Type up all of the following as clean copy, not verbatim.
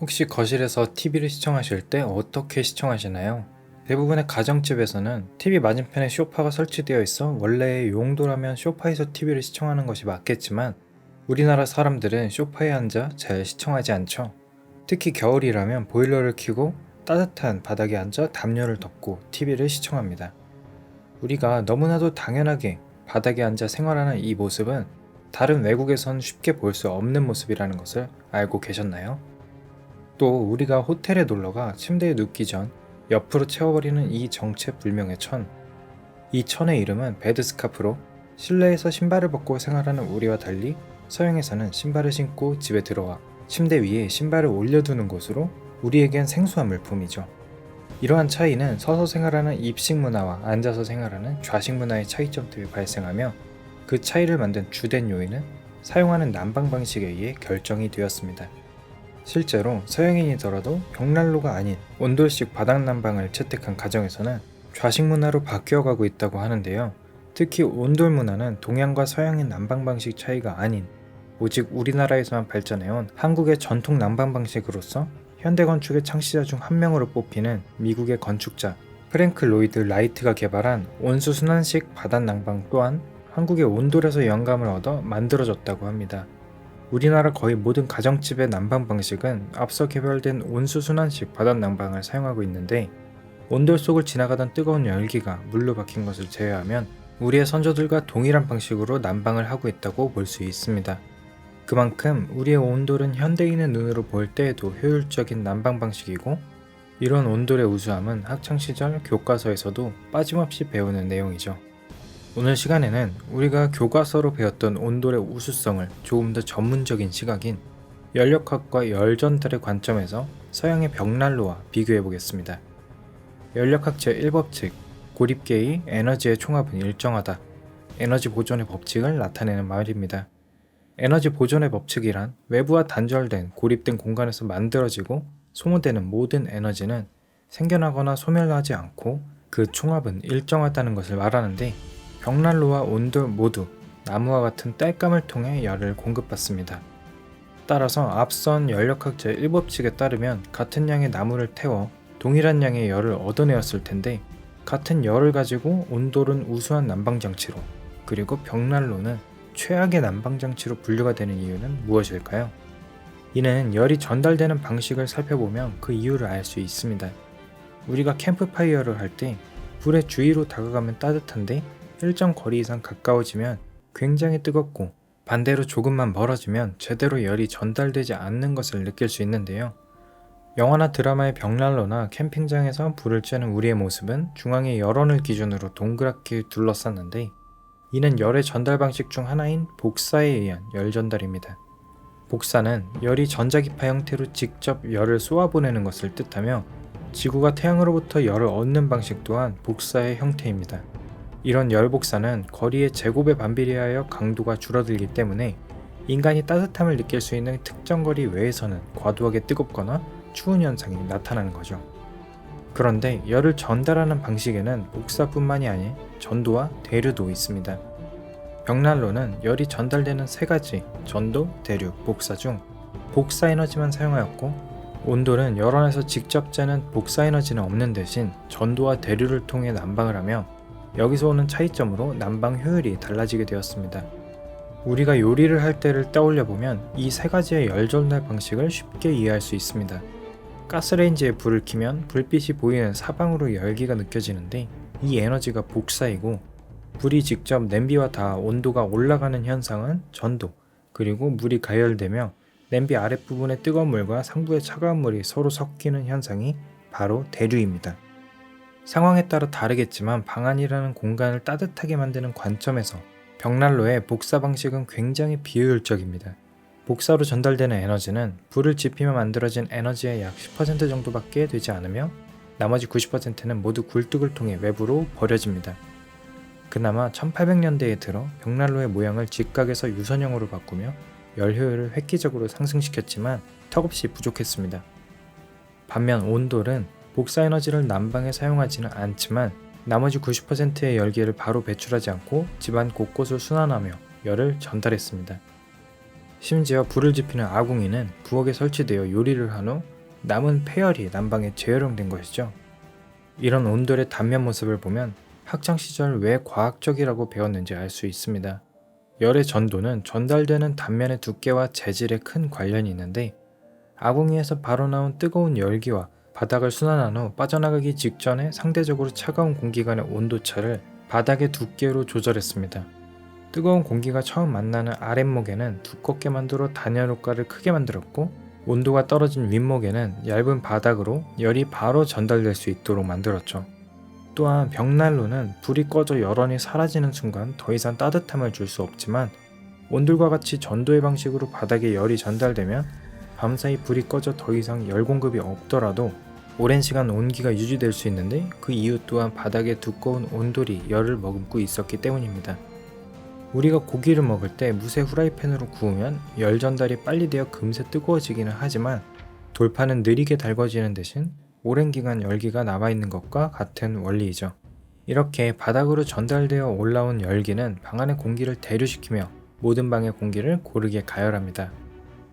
혹시 거실에서 TV를 시청하실 때 어떻게 시청하시나요? 대부분의 가정집에서는 TV 맞은편에 소파가 설치되어 있어 원래의 용도라면 소파에서 TV를 시청하는 것이 맞겠지만 우리나라 사람들은 소파에 앉아 잘 시청하지 않죠. 특히 겨울이라면 보일러를 켜고 따뜻한 바닥에 앉아 담요를 덮고 TV를 시청합니다. 우리가 너무나도 당연하게 바닥에 앉아 생활하는 이 모습은 다른 외국에선 쉽게 볼 수 없는 모습이라는 것을 알고 계셨나요? 또 우리가 호텔에 놀러가 침대에 눕기 전 옆으로 채워버리는 이 정체불명의 천. 이 천의 이름은 베드스카프로 실내에서 신발을 벗고 생활하는 우리와 달리 서양에서는 신발을 신고 집에 들어와 침대 위에 신발을 올려두는 것으로 우리에겐 생소한 물품이죠. 이러한 차이는 서서 생활하는 입식 문화와 앉아서 생활하는 좌식 문화의 차이점 때문에 발생하며 그 차이를 만든 주된 요인은 사용하는 난방 방식에 의해 결정이 되었습니다. 실제로 서양인이더라도 벽난로가 아닌 온돌식 바닥 난방을 채택한 가정에서는 좌식 문화로 바뀌어가고 있다고 하는데요. 특히 온돌 문화는 동양과 서양의 난방 방식 차이가 아닌 오직 우리나라에서만 발전해온 한국의 전통 난방 방식으로서 현대 건축의 창시자 중 한 명으로 뽑히는 미국의 건축자 프랭크 로이드 라이트가 개발한 온수 순환식 바닥 난방 또한 한국의 온돌에서 영감을 얻어 만들어졌다고 합니다. 우리나라 거의 모든 가정집의 난방 방식은 앞서 개발된 온수 순환식 바닥 난방을 사용하고 있는데 온돌 속을 지나가던 뜨거운 열기가 물로 박힌 것을 제외하면 우리의 선조들과 동일한 방식으로 난방을 하고 있다고 볼 수 있습니다. 그만큼 우리의 온돌은 현대인의 눈으로 볼 때에도 효율적인 난방 방식이고 이런 온돌의 우수함은 학창시절 교과서에서도 빠짐없이 배우는 내용이죠. 오늘 시간에는 우리가 교과서로 배웠던 온돌의 우수성을 조금 더 전문적인 시각인 연력학과 열전달의 관점에서 서양의 벽난로와 비교해 보겠습니다. 연력학 제1법칙, 고립계의 에너지의 총합은 일정하다. 에너지 보존의 법칙을 나타내는 말입니다. 에너지 보존의 법칙이란 외부와 단절된 고립된 공간에서 만들어지고 소모되는 모든 에너지는 생겨나거나 소멸하지 않고 그 총합은 일정하다는 것을 말하는데 벽난로와 온돌 모두 나무와 같은 땔감을 통해 열을 공급받습니다. 따라서 앞선 연력학 제1법칙에 따르면 같은 양의 나무를 태워 동일한 양의 열을 얻어내었을 텐데 같은 열을 가지고 온돌은 우수한 난방장치로 그리고 벽난로는 최악의 난방장치로 분류가 되는 이유는 무엇일까요? 이는 열이 전달되는 방식을 살펴보면 그 이유를 알 수 있습니다. 우리가 캠프파이어를 할 때 불의 주위로 다가가면 따뜻한데 일정 거리 이상 가까워지면 굉장히 뜨겁고 반대로 조금만 멀어지면 제대로 열이 전달되지 않는 것을 느낄 수 있는데요. 영화나 드라마의 벽난로나 캠핑장에서 불을 쬐는 우리의 모습은 중앙의 열원을 기준으로 동그랗게 둘러쌌는데 이는 열의 전달 방식 중 하나인 복사에 의한 열 전달입니다. 복사는 열이 전자기파 형태로 직접 열을 쏘아보내는 것을 뜻하며 지구가 태양으로부터 열을 얻는 방식 또한 복사의 형태입니다. 이런 열 복사는 거리의 제곱에 반비례하여 강도가 줄어들기 때문에 인간이 따뜻함을 느낄 수 있는 특정 거리 외에서는 과도하게 뜨겁거나 추운 현상이 나타나는 거죠. 그런데 열을 전달하는 방식에는 복사뿐만이 아닌 전도와 대류도 있습니다. 벽난로는 열이 전달되는 세 가지 전도, 대류, 복사 중 복사 에너지만 사용하였고 온돌은 열원에서 직접 쬐는 복사 에너지는 없는 대신 전도와 대류를 통해 난방을 하며 여기서 오는 차이점으로 난방 효율이 달라지게 되었습니다. 우리가 요리를 할 때를 떠올려보면 이 세 가지의 열 전달 방식을 쉽게 이해할 수 있습니다. 가스레인지에 불을 켜면 불빛이 보이는 사방으로 열기가 느껴지는데 이 에너지가 복사이고 불이 직접 냄비와 닿아 온도가 올라가는 현상은 전도, 그리고 물이 가열되며 냄비 아랫부분의 뜨거운 물과 상부의 차가운 물이 서로 섞이는 현상이 바로 대류입니다. 상황에 따라 다르겠지만 방 안이라는 공간을 따뜻하게 만드는 관점에서 벽난로의 복사 방식은 굉장히 비효율적입니다. 복사로 전달되는 에너지는 불을 지피며 만들어진 에너지의 약 10% 정도밖에 되지 않으며 나머지 90%는 모두 굴뚝을 통해 외부로 버려집니다. 그나마 1800년대에 들어 벽난로의 모양을 직각에서 유선형으로 바꾸며 열 효율을 획기적으로 상승시켰지만 턱없이 부족했습니다. 반면 온돌은 복사 에너지를 난방에 사용하지는 않지만 나머지 90%의 열기를 바로 배출하지 않고 집안 곳곳을 순환하며 열을 전달했습니다. 심지어 불을 지피는 아궁이는 부엌에 설치되어 요리를 한 후 남은 폐열이 난방에 재활용된 것이죠. 이런 온돌의 단면 모습을 보면 학창시절 왜 과학적이라고 배웠는지 알 수 있습니다. 열의 전도는 전달되는 단면의 두께와 재질에 큰 관련이 있는데, 아궁이에서 바로 나온 뜨거운 열기와 바닥을 순환한 후 빠져나가기 직전에 상대적으로 차가운 공기 간의 온도차를 바닥의 두께로 조절했습니다. 뜨거운 공기가 처음 만나는 아랫목에는 두껍게 만들어 단열 효과를 크게 만들었고, 온도가 떨어진 윗목에는 얇은 바닥으로 열이 바로 전달될 수 있도록 만들었죠. 또한 벽난로는 불이 꺼져 열원이 사라지는 순간 더 이상 따뜻함을 줄 수 없지만, 온돌과 같이 전도의 방식으로 바닥에 열이 전달되면 밤사이 불이 꺼져 더 이상 열 공급이 없더라도 오랜 시간 온기가 유지될 수 있는데, 그 이유 또한 바닥에 두꺼운 온돌이 열을 머금고 있었기 때문입니다. 우리가 고기를 먹을 때 무쇠 후라이팬으로 구우면 열 전달이 빨리 되어 금세 뜨거워지기는 하지만, 돌판은 느리게 달궈지는 대신 오랜 기간 열기가 남아있는 것과 같은 원리이죠. 이렇게 바닥으로 전달되어 올라온 열기는 방 안의 공기를 대류시키며 모든 방의 공기를 고르게 가열합니다.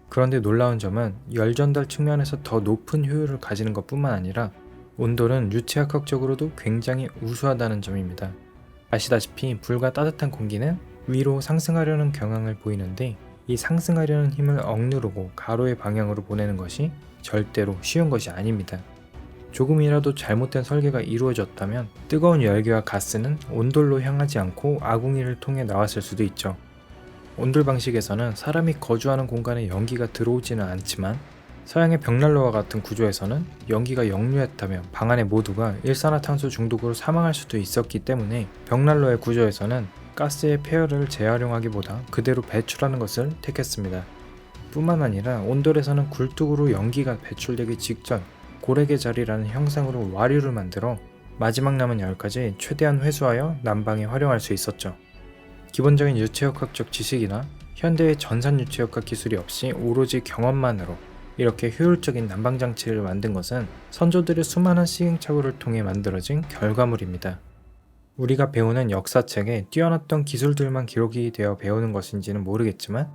그런데 놀라운 점은 열 전달 측면에서 더 높은 효율을 가지는 것뿐만 아니라 온돌은 유체학적으로도 굉장히 우수하다는 점입니다. 아시다시피 불과 따뜻한 공기는 위로 상승하려는 경향을 보이는데, 이 상승하려는 힘을 억누르고 가로의 방향으로 보내는 것이 절대로 쉬운 것이 아닙니다. 조금이라도 잘못된 설계가 이루어졌다면 뜨거운 열기와 가스는 온돌로 향하지 않고 아궁이를 통해 나왔을 수도 있죠. 온돌 방식에서는 사람이 거주하는 공간에 연기가 들어오지는 않지만, 서양의 벽난로와 같은 구조에서는 연기가 역류했다면 방 안의 모두가 일산화탄소 중독으로 사망할 수도 있었기 때문에, 벽난로의 구조에서는 가스의 폐열을 재활용하기보다 그대로 배출하는 것을 택했습니다. 뿐만 아니라 온돌에서는 굴뚝으로 연기가 배출되기 직전 고래개 자리라는 형상으로 와류를 만들어 마지막 남은 열까지 최대한 회수하여 난방에 활용할 수 있었죠. 기본적인 유체역학적 지식이나 현대의 전산 유체역학 기술이 없이 오로지 경험만으로 이렇게 효율적인 난방장치를 만든 것은 선조들의 수많은 시행착오를 통해 만들어진 결과물입니다. 우리가 배우는 역사책에 뛰어났던 기술들만 기록이 되어 배우는 것인지는 모르겠지만,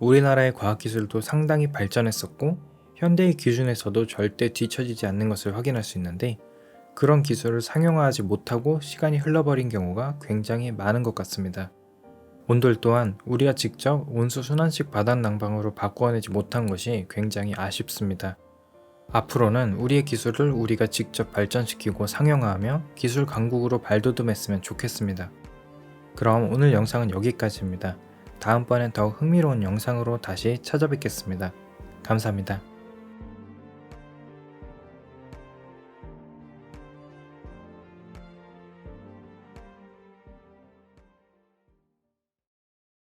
우리나라의 과학기술도 상당히 발전했었고 현대의 기준에서도 절대 뒤처지지 않는 것을 확인할 수 있는데, 그런 기술을 상용화하지 못하고 시간이 흘러버린 경우가 굉장히 많은 것 같습니다. 온돌 또한 우리가 직접 온수 순환식 바닥 난방으로 바꾸어내지 못한 것이 굉장히 아쉽습니다. 앞으로는 우리의 기술을 우리가 직접 발전시키고 상용화하며 기술 강국으로 발돋움했으면 좋겠습니다. 그럼 오늘 영상은 여기까지입니다. 다음번엔 더욱 흥미로운 영상으로 다시 찾아뵙겠습니다. 감사합니다.